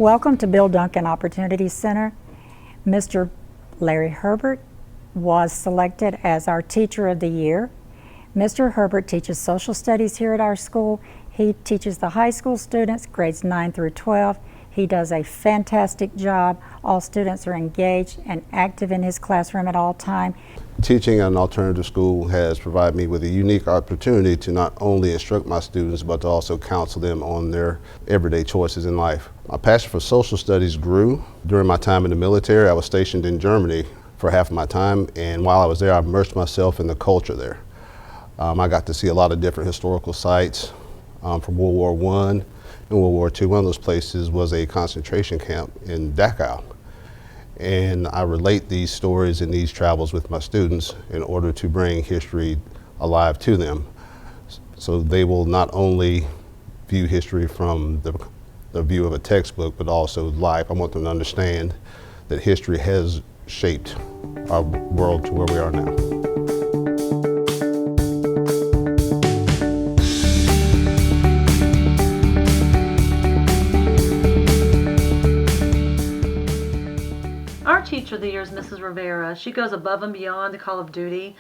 Welcome to Bill Duncan Opportunity Center. Mr. Larry Herbert was selected as our Teacher of the Year. Mr. Herbert teaches social studies here at our school. He teaches the high school students, grades 9 through 12. He does a fantastic job. All students are engaged and active in his classroom at all times. Teaching at an alternative school has provided me with a unique opportunity to not only instruct my students, but to also counsel them on their everyday choices in life. My passion for social studies grew during my time in the military. I was stationed in Germany for half of my time, and while I was there, I immersed myself in the culture there. I got to see a lot of different historical sites from World War I and World War II. One of those places was a concentration camp in Dachau. And I relate these stories and these travels with my students in order to bring history alive to them. So they will not only view history from the view of a textbook, but also life. I want them to understand that history has shaped our world to where we are now. Teacher of the Year is Mrs. Rivera. She goes above and beyond the call of duty.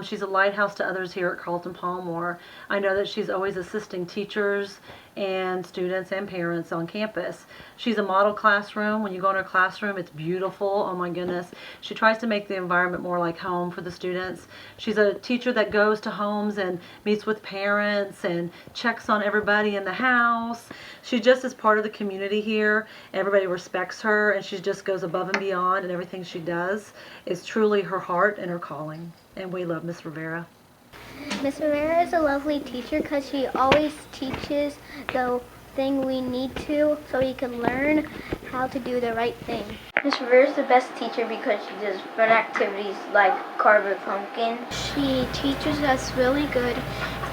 She's a lighthouse to others here at Carlton Palmore. I know that she's always assisting teachers and students and parents on campus. She's a model classroom. When you go in her classroom, it's beautiful. Oh my goodness. She tries to make the environment more like home for the students. She's a teacher that goes to homes and meets with parents and checks on everybody in the house. She just is part of the community here. Everybody respects her, and she just goes above and beyond, and everything she does is truly her heart and her calling. And we love Miss Rivera. Miss Rivera is a lovely teacher because she always teaches the thing we need to so we can learn how to do the right thing. Miss Rivera is the best teacher because she does fun activities like carve a pumpkin. She teaches us really good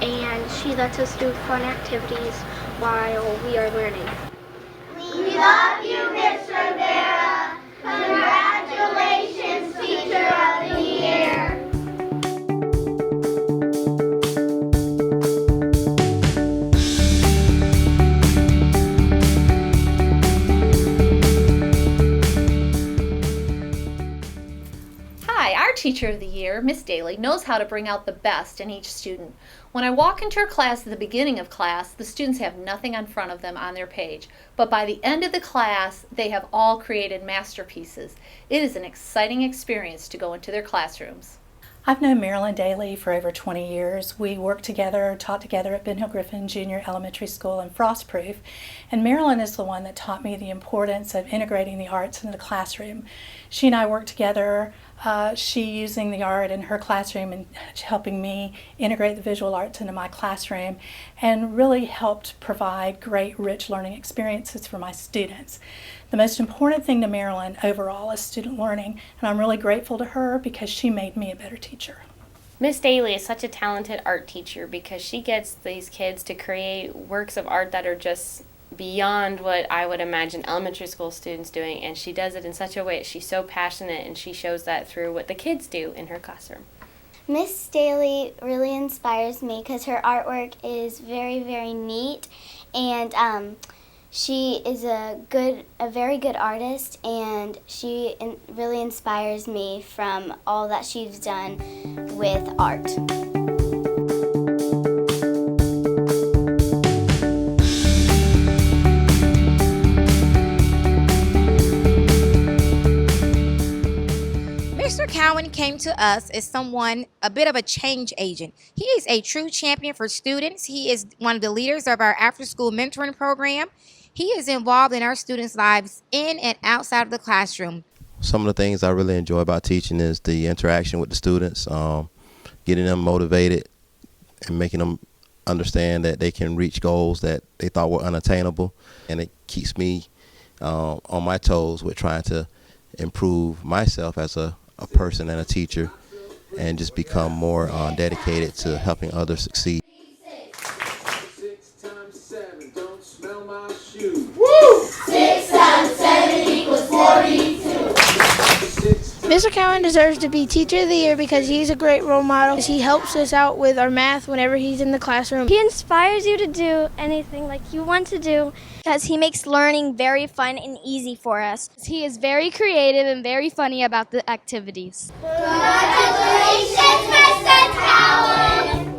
and she lets us do fun activities while we are learning. We love you, Miss Rivera. Congratulations, Teacher of the Year. Our Teacher of the Year, Miss Dailey, knows how to bring out the best in each student. When I walk into her class at the beginning of class, the students have nothing in front of them on their page. But by the end of the class, they have all created masterpieces. It is an exciting experience to go into their classrooms. I've known Marilyn Dailey for over 20 years. We worked together, taught together at Ben Hill Griffin Junior Elementary School and Frostproof. And Marilyn is the one that taught me the importance of integrating the arts into the classroom. She and I worked together, she using the art in her classroom and helping me integrate the visual arts into my classroom, and really helped provide great, rich learning experiences for my students. The most important thing to Marilyn overall is student learning, and I'm really grateful to her because she made me a better teacher. Miss Dailey is such a talented art teacher because she gets these kids to create works of art that are just beyond what I would imagine elementary school students doing, and she does it in such a way that she's so passionate, and she shows that through what the kids do in her classroom. Miss Dailey really inspires me because her artwork is very, very neat, and she is a very good artist, and she really inspires me from all that she's done with art. Mr. Cowan came to us as someone, a bit of a change agent. He is a true champion for students. He is one of the leaders of our after-school mentoring program. He is involved in our students' lives in and outside of the classroom. Some of the things I really enjoy about teaching is the interaction with the students, getting them motivated and making them understand that they can reach goals that they thought were unattainable. And it keeps me on my toes with trying to improve myself as a person and a teacher, and just become more dedicated to helping others succeed. 6 times 7, don't smell my shoe. Woo! 6 times 7 equals 42. 6 Mr. Cowan deserves to be Teacher of the Year because he's a great role model. He helps us out with our math whenever he's in the classroom. He inspires you to do anything like you want to do because he makes learning very fun and easy for us. He is very creative and very funny about the activities. Congratulations, Mr. Cowan!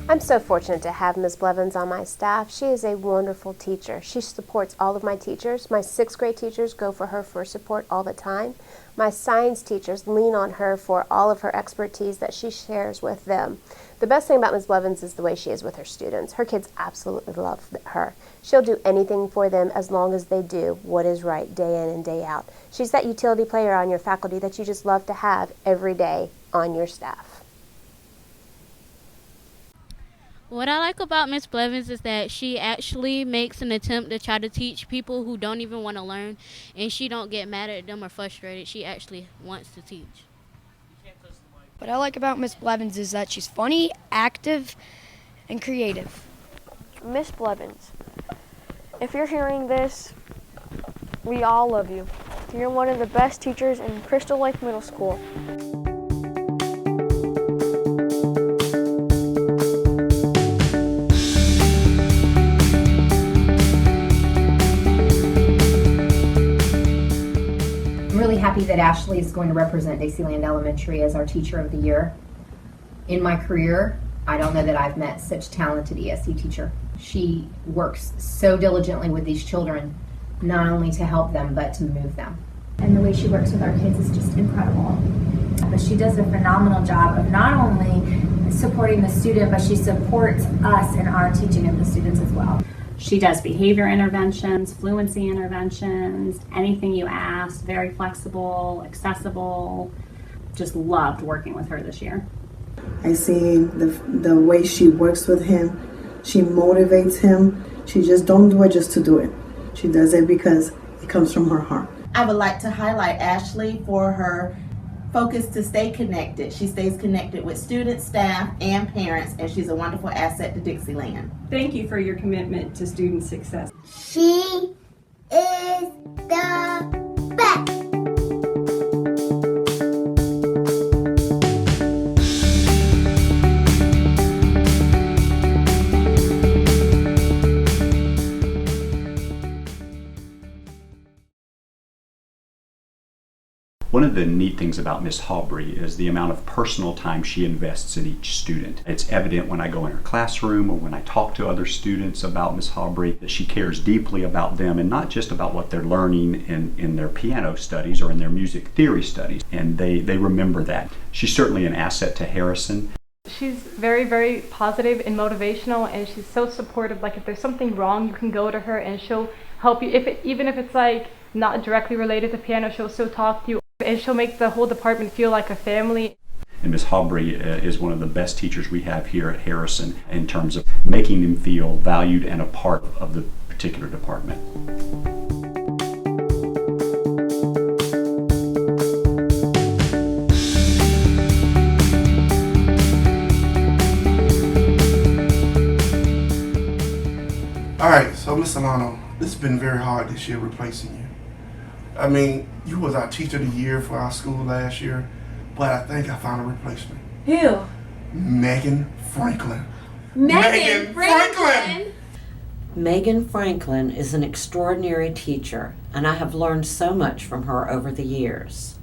I'm so fortunate to have Ms. Blevins on my staff. She is a wonderful teacher. She supports all of my teachers. My 6th grade teachers go for her for support all the time. My science teachers lean on her for all of her expertise that she shares with them. The best thing about Ms. Blevins is the way she is with her students. Her kids absolutely love her. She'll do anything for them as long as they do what is right day in and day out. She's that utility player on your faculty that you just love to have every day on your staff. What I like about Miss Blevins is that she actually makes an attempt to try to teach people who don't even want to learn, and she don't get mad at them or frustrated. She actually wants to teach. What I like about Miss Blevins is that she's funny, active, and creative. Miss Blevins, if you're hearing this, we all love you. You're one of the best teachers in Crystal Lake Middle School. Happy that Ashley is going to represent Dixieland Elementary as our Teacher of the Year. In my career, I don't know that I've met such a talented ESC teacher. She works so diligently with these children, not only to help them, but to move them. And the way she works with our kids is just incredible. But she does a phenomenal job of not only supporting the student, but she supports us in our teaching of the students as well. She does behavior interventions, fluency interventions, anything you ask, very flexible, accessible. Just loved working with her this year. I see the way she works with him. She motivates him. She just don't do it just to do it. She does it because it comes from her heart. I would like to highlight Ashley for her focus to stay connected. She stays connected with students, staff, and parents, and she's a wonderful asset to Dixieland. Thank you for your commitment to student success. She is the best. One of the neat things about Miss Hawbury is the amount of personal time she invests in each student. It's evident when I go in her classroom or when I talk to other students about Miss Hawbury that she cares deeply about them, and not just about what they're learning in their piano studies or in their music theory studies, and they remember that. She's certainly an asset to Harrison. She's very, very positive and motivational, and she's so supportive. Like if there's something wrong, you can go to her and she'll help you. Even if it's like not directly related to piano, she'll still talk to you. And she'll make the whole department feel like a family. And Ms. Hawbury is one of the best teachers we have here at Harrison in terms of making them feel valued and a part of the particular department. All right, so Ms. Solano, this has been very hard this year replacing you. I mean, you was our Teacher of the Year for our school last year, but I think I found a replacement. Who? Meagan Franklin. Meagan Franklin! Meagan Franklin is an extraordinary teacher, and I have learned so much from her over the years.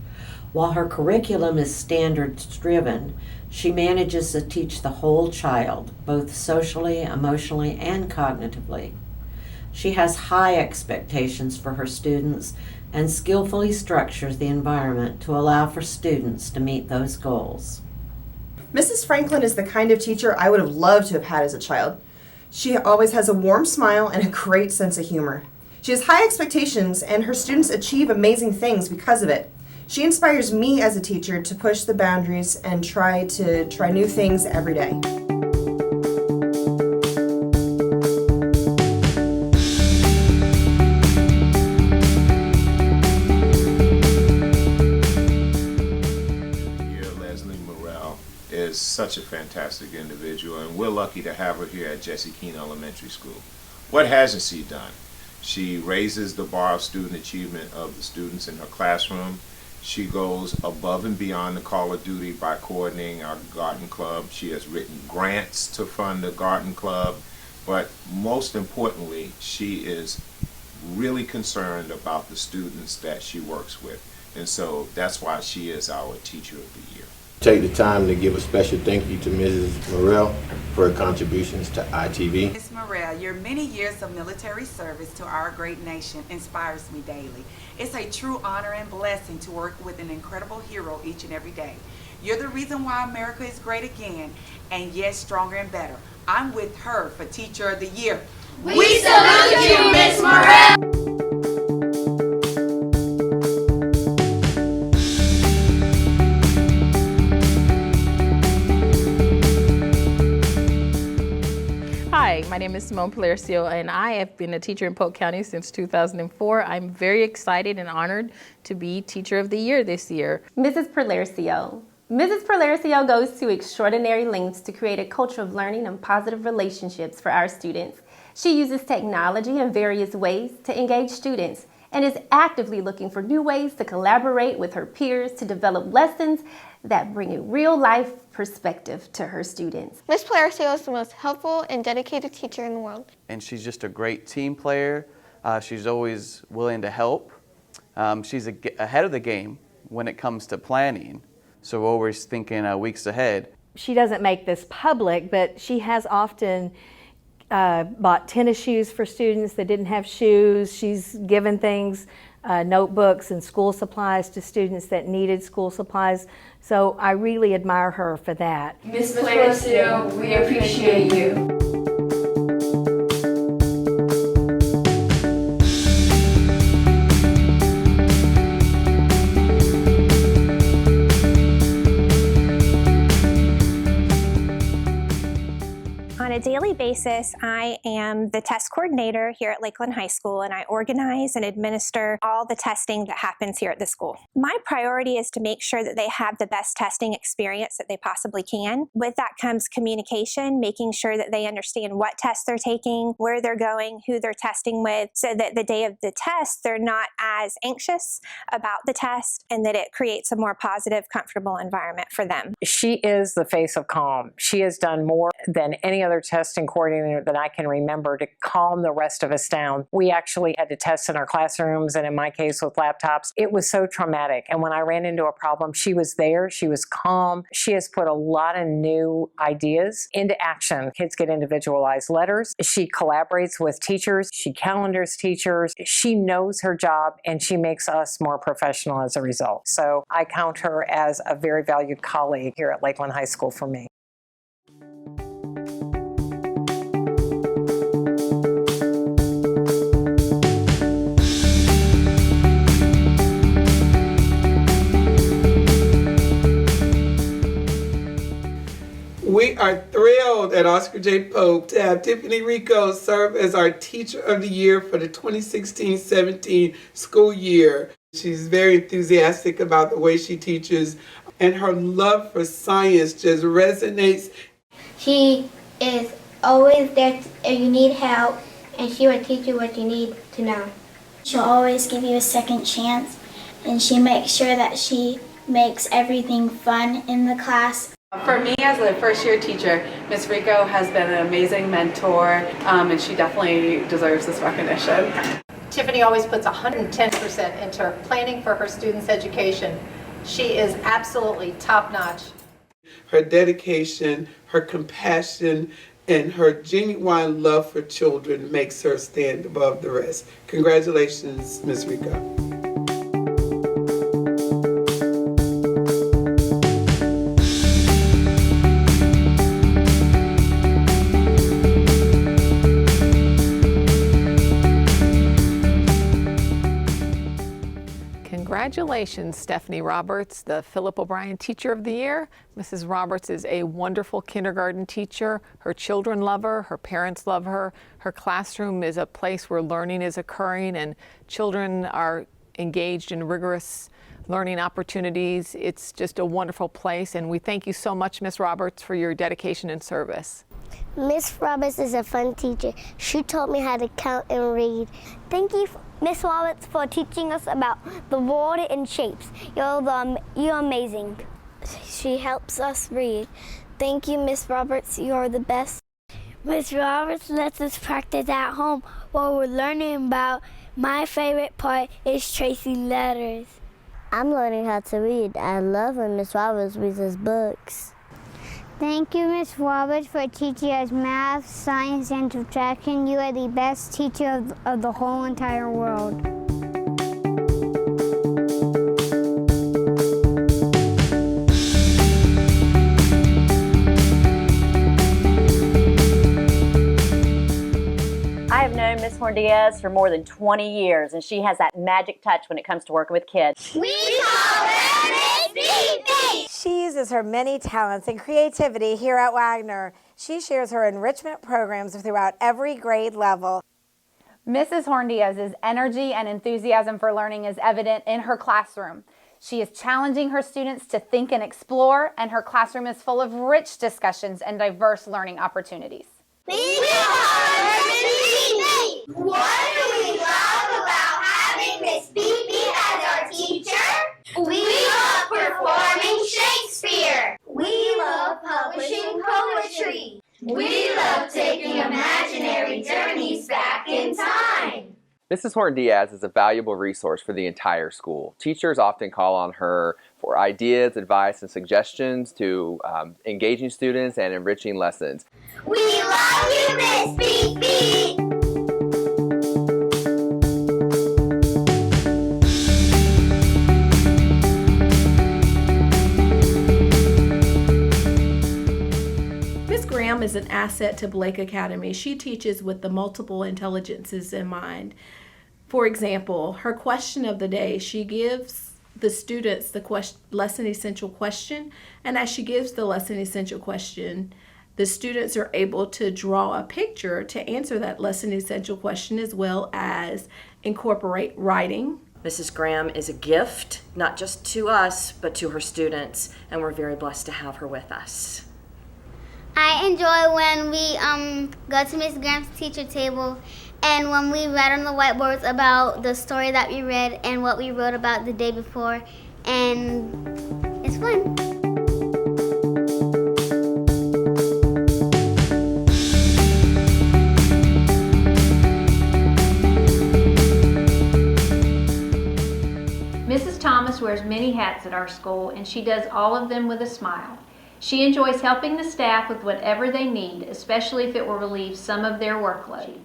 While her curriculum is standards-driven, she manages to teach the whole child, both socially, emotionally, and cognitively. She has high expectations for her students and skillfully structures the environment to allow for students to meet those goals. Mrs. Franklin is the kind of teacher I would have loved to have had as a child. She always has a warm smile and a great sense of humor. She has high expectations, and her students achieve amazing things because of it. She inspires me as a teacher to push the boundaries and try new things every day. such a fantastic individual, and we're lucky to have her here at Jesse Keene Elementary School. What hasn't she done? She raises the bar of student achievement of the students in her classroom. She goes above and beyond the call of duty by coordinating our garden club. She has written grants to fund the garden club, but most importantly, she is really concerned about the students that she works with. And so that's why she is our Teacher of the Year. Take the time to give a special thank you to Mrs. Murrell for her contributions to ITV. Ms. Murrell, your many years of military service to our great nation inspires me daily. It's a true honor and blessing to work with an incredible hero each and every day. You're the reason why America is great again, and yet stronger and better. I'm with her for Teacher of the Year. We salute you, Ms. Murrell! Hi, my name is Simone Paolercio, and I have been a teacher in Polk County since 2004. I'm very excited and honored to be Teacher of the Year this year. Mrs. Paolercio. Mrs. Paolercio goes to extraordinary lengths to create a culture of learning and positive relationships for our students. She uses technology in various ways to engage students and is actively looking for new ways to collaborate with her peers to develop lessons that bring a real-life perspective to her students. Ms. Paolercio is the most helpful and dedicated teacher in the world. And she's just a great team player. She's always willing to help. She's ahead of the game when it comes to planning, so we're always thinking weeks ahead. She doesn't make this public, but she has often bought tennis shoes for students that didn't have shoes. She's given things, notebooks and school supplies to students that needed school supplies. So I really admire her for that. Ms. Paolercio, we appreciate you. On a daily basis, I am the test coordinator here at Lakeland High School, and I organize and administer all the testing that happens here at the school. My priority is to make sure that they have the best testing experience that they possibly can. With that comes communication, making sure that they understand what tests they're taking, where they're going, who they're testing with, so that the day of the test, they're not as anxious about the test, and that it creates a more positive, comfortable environment for them. She is the face of calm. She has done more than any other testing coordinator that I can remember to calm the rest of us down. We actually had to test in our classrooms, and in my case with laptops. It was so traumatic, and when I ran into a problem, she was there, she was calm. She has put a lot of new ideas into action. Kids get individualized letters. She collaborates with teachers. She calendars teachers. She knows her job, and she makes us more professional as a result. So I count her as a very valued colleague here at Lakeland High School for me. We are thrilled at Oscar J. Pope to have Tiffany Ricco serve as our Teacher of the Year for the 2016-17 school year. She's very enthusiastic about the way she teaches, and her love for science just resonates. She is always there if you need help, and she will teach you what you need to know. She'll always give you a second chance, and she makes sure that she makes everything fun in the class. For me as a first-year teacher, Ms. Ricco has been an amazing mentor, and she definitely deserves this recognition. Tiffany always puts 110% into planning for her students' education. She is absolutely top-notch. Her dedication, her compassion, and her genuine love for children makes her stand above the rest. Congratulations, Ms. Ricco. Congratulations, Stephanie Roberts, the Philip O'Brien Teacher of the Year. Mrs. Roberts is a wonderful kindergarten teacher. Her children love her, her parents love her. Her classroom is a place where learning is occurring and children are engaged in rigorous learning opportunities. It's just a wonderful place, and we thank you so much, Ms. Roberts, for your dedication and service. Miss Roberts is a fun teacher. She taught me how to count and read. Thank you, Miss Roberts, for teaching us about the world and shapes. You're amazing. She helps us read. Thank you, Miss Roberts. You're the best. Miss Roberts lets us practice at home while we're learning about. My favorite part is Tracey letters. I'm learning how to read. I love when Miss Roberts reads us books. Thank you, Miss Roberts, for teaching us math, science, and subtraction. You are the best teacher of the whole entire world. I have known Miss Horn-Diaz for more than 20 years, and she has that magic touch when it comes to working with kids. We call her Miss Beat. She uses her many talents and creativity here at Wagner. She shares her enrichment programs throughout every grade level. Mrs. Horn-Diaz's energy and enthusiasm for learning is evident in her classroom. She is challenging her students to think and explore, and her classroom is full of rich discussions and diverse learning opportunities. We call her Miss Beat. What do we love about having Miss Beat as our teacher? We love performing Shakespeare. We love publishing poetry. We love taking imaginary journeys back in time. Mrs. Horn-Diaz is a valuable resource for the entire school. Teachers often call on her for ideas, advice, and suggestions to engaging students and enriching lessons. We love you, Miss Beat. Is an asset to Blake Academy. She teaches with the multiple intelligences in mind. For example, her question of the day, she gives the students the lesson essential question, and as she gives the lesson essential question, the students are able to draw a picture to answer that lesson essential question, as well as incorporate writing. Mrs. Graham is a gift, not just to us, but to her students, and we're very blessed to have her with us. I enjoy when we go to Miss Graham's teacher table and when we read on the whiteboards about the story that we read and what we wrote about the day before, and it's fun. Mrs. Thomas wears many hats at our school, and she does all of them with a smile. She enjoys helping the staff with whatever they need, especially if it will relieve some of their workload.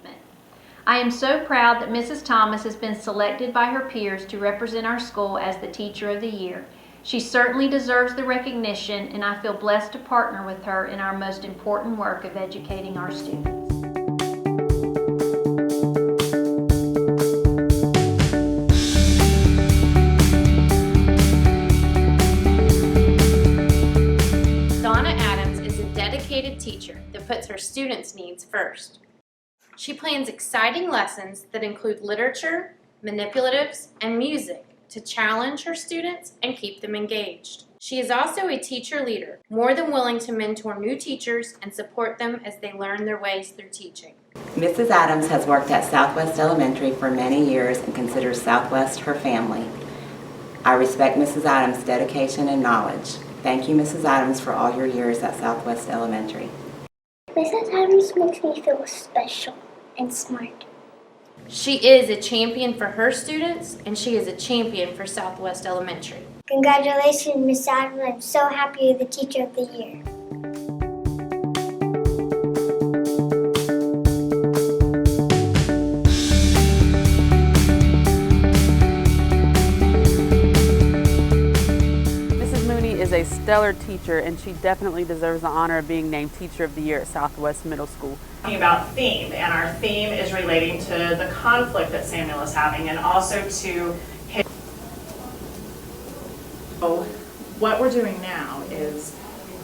I am so proud that Mrs. Thomas has been selected by her peers to represent our school as the Teacher of the Year. She certainly deserves the recognition, and I feel blessed to partner with her in our most important work of educating our students. Teacher that puts her students' needs first. She plans exciting lessons that include literature, manipulatives, and music to challenge her students and keep them engaged. She is also a teacher leader, more than willing to mentor new teachers and support them as they learn their ways through teaching. Mrs. Adams has worked at Southwest Elementary for many years and considers Southwest her family. I respect Mrs. Adams' dedication and knowledge. Thank you, Mrs. Adams, for all your years at Southwest Elementary. Mrs. Adams makes me feel special and smart. She is a champion for her students, and she is a champion for Southwest Elementary. Congratulations, Miss Adams. I'm so happy you're the Teacher of the Year. A stellar teacher, and she definitely deserves the honor of being named Teacher of the Year at Southwest Middle School. Talking about theme, and our theme is relating to the conflict that Samuel is having, and also to his. So what we're doing now is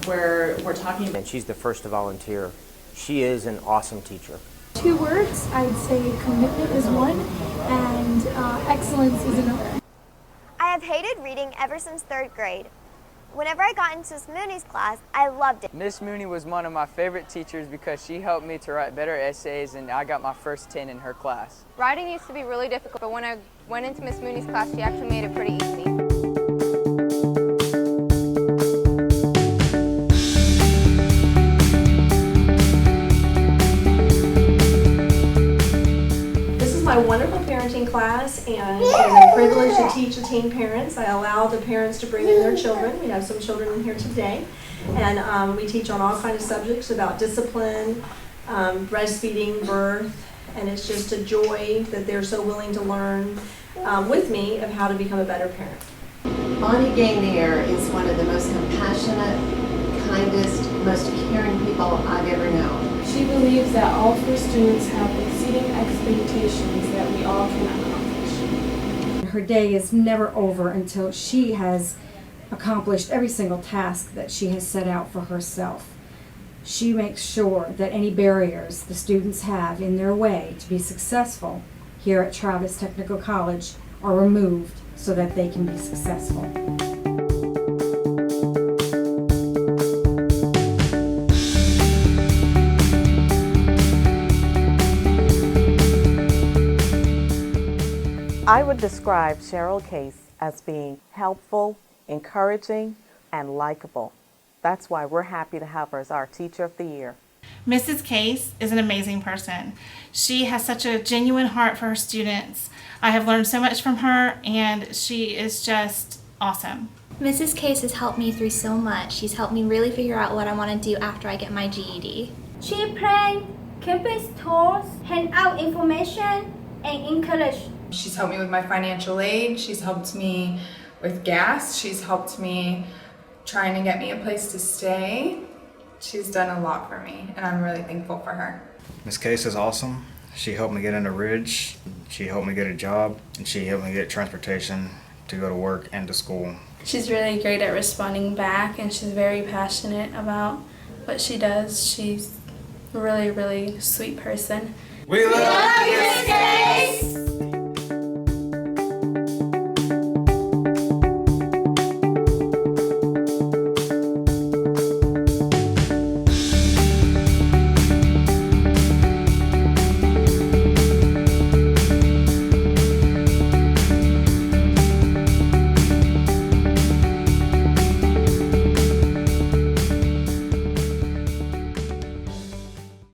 we're talking about. And she's the first to volunteer. She is an awesome teacher. 2 words, I'd say commitment is one, and excellence is another. I I've hated reading ever since 3rd grade. Whenever I got into Miss Mooney's class, I loved it. Miss Mooney was one of my favorite teachers because she helped me to write better essays, and I got my first 10 in her class. Writing used to be really difficult, but when I went into Miss Mooney's class, she actually made it pretty easy. My wonderful parenting class, and it is a privilege to teach the teen parents. I allow the parents to bring in their children. We have some children in here today, and we teach on all kinds of subjects about discipline, breastfeeding, birth, and it's just a joy that they're so willing to learn with me of how to become a better parent. Bonnie Gainier is one of the most compassionate, kindest, most caring people I've ever known. She believes that all of her students have exceeding expectations that we all can accomplish. Her day is never over until she has accomplished every single task that she has set out for herself. She makes sure that any barriers the students have in their way to be successful here at Travis Technical College are removed so that they can be successful. I would describe Cheryl Case as being helpful, encouraging, and likable. That's why we're happy to have her as our Teacher of the Year. Mrs. Case is an amazing person. She has such a genuine heart for her students. I have learned so much from her, and she is just awesome. Mrs. Case has helped me through so much. She's helped me really figure out what I want to do after I get my GED. She planned campus tours, hand out information, and encourage. She's helped me with my financial aid. She's helped me with gas. She's helped me trying to get me a place to stay. She's done a lot for me, and I'm really thankful for her. Miss Case is awesome. She helped me get into Ridge. She helped me get a job, and she helped me get transportation to go to work and to school. She's really great at responding back, and she's very passionate about what she does. She's a really, really sweet person. We love you,